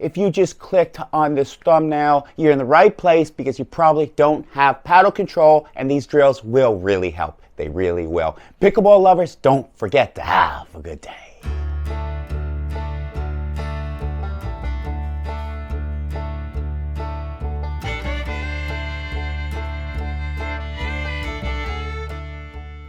If you just clicked on this thumbnail, you're in the right place because you probably don't have paddle control, and these drills will really help. They really will. Pickleball lovers, don't forget to have a good day.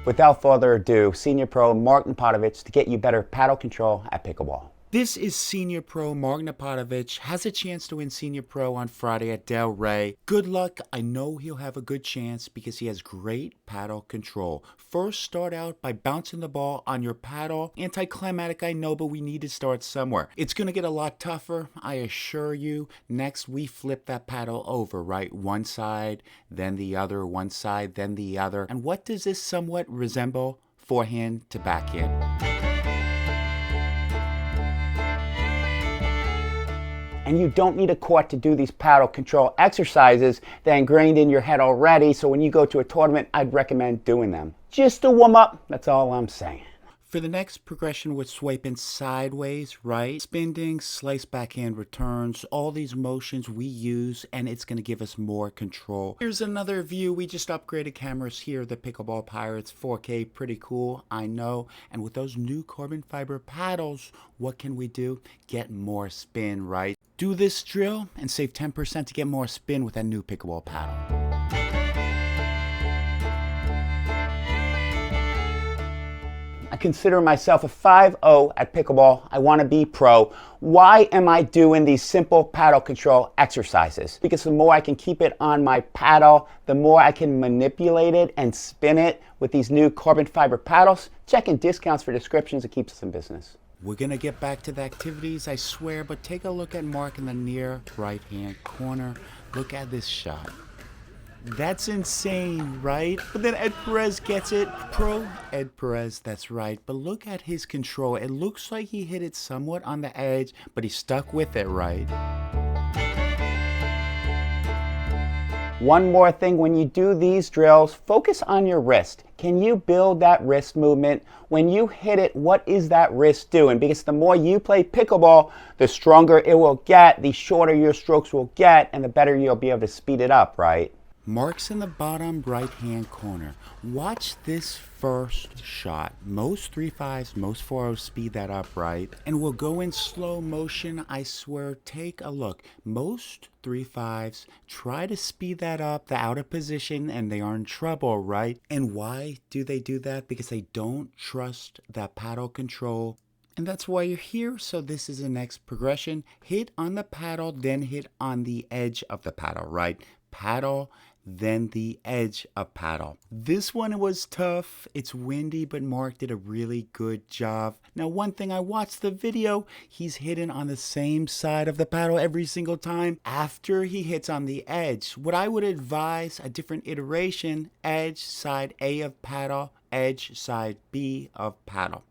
Without further ado, Senior Pro Mark Napotovich to get you better paddle control at pickleball. This is Senior Pro Mark Napotovich. Has a chance to win Senior Pro on Friday at Del Rey. Good luck. I know he'll have a good chance because he has great paddle control. First, start out by bouncing the ball on your paddle. Anticlimactic, I know, but we need to start somewhere. It's going to get a lot tougher, I assure you. Next, we flip that paddle over, right? One side, then the other, one side, then the other. And what does this somewhat resemble? Forehand to backhand. And you don't need a court to do these paddle control exercises. They're ingrained in your head already, so when you go to a tournament, I'd recommend doing them. Just to warm up, that's all I'm saying. For the next progression, we're swiping sideways, right? Spin dinks, slice backhand returns, all these motions we use, and it's going to give us more control. Here's another view. We just upgraded cameras here, the Pickleball Pirates 4K, pretty cool, I know. And with those new carbon fiber paddles, what can we do? Get more spin, right? Do this drill and save 10% to get more spin with that new Pickleball paddle. I consider myself a 5-0 at pickleball. I want to be pro. Why am I doing these simple paddle control exercises? Because the more I can keep it on my paddle, the more I can manipulate it and spin it with these new carbon fiber paddles. Check in discounts for descriptions. It keeps us in business. We're going to get back to the activities, I swear, but take a look at Mark in the near right-hand corner. Look at this shot. That's insane, right? But then Ed Perez gets it. Pro Ed Perez, that's right. But look at his control. It looks like he hit it somewhat on the edge, but he stuck with it, right? One more thing, when you do these drills, focus on your wrist. Can you build that wrist movement? When you hit it, what is that wrist doing? Because the more you play pickleball, the stronger it will get, the shorter your strokes will get, and the better you'll be able to speed it up, right? Mark's in the bottom right-hand corner. Watch this first shot. Most 3.5s, most 4.0s speed that up, right? And we'll go in slow motion, I swear. Take a look. Most 3.5s try to speed that up, the out of position, and they are in trouble, right? And why do they do that? Because they don't trust that paddle control. And that's why you're here. So this is the next progression. Hit on the paddle, then hit on the edge of the paddle, right? Paddle, then the edge of paddle. This one was tough. It's windy, but Mark did a really good job. Now, one thing, I watched the video. He's hitting on the same side of the paddle every single time after he hits on the edge. What I would advise, a different iteration: edge, side A of paddle, edge, side B of paddle.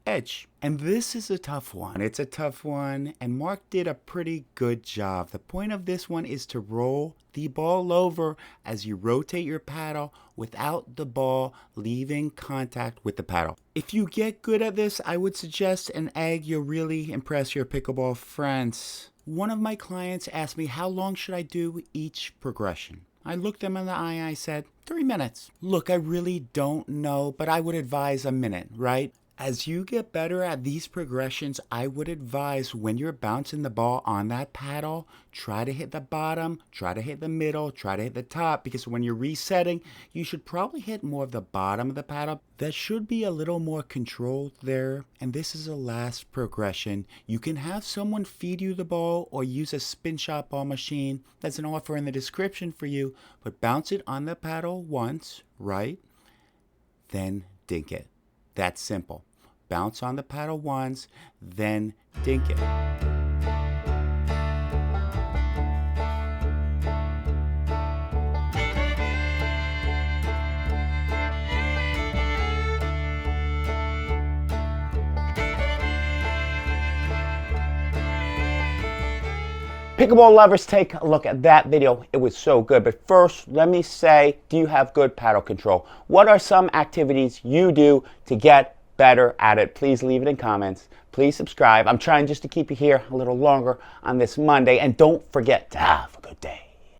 Edge. And this is a tough one. It's a tough one, and Mark did a pretty good job. The point of this one is to roll the ball over as you rotate your paddle without the ball leaving contact with the paddle. If you get good at this, I would suggest an egg. You'll really impress your pickleball friends. One of my clients asked me, how long should I do each progression? I looked them in the eye and I said, 3 minutes. Look, I really don't know, but I would advise a minute, right? As you get better at these progressions, I would advise when you're bouncing the ball on that paddle, try to hit the bottom, try to hit the middle, try to hit the top, because when you're resetting, you should probably hit more of the bottom of the paddle. That should be a little more controlled there. And this is the last progression. You can have someone feed you the ball or use a spin shot ball machine. That's an offer in the description for you, but bounce it on the paddle once, right? Then dink it. That's simple. Bounce on the paddle once, then dink it. Pickleball lovers, take a look at that video. It was so good. But first, let me say, do you have good paddle control? What are some activities you do to get better at it? Please leave it in comments. please subscribe. I'm trying just to keep you here a little longer on this Monday. And don't forget to have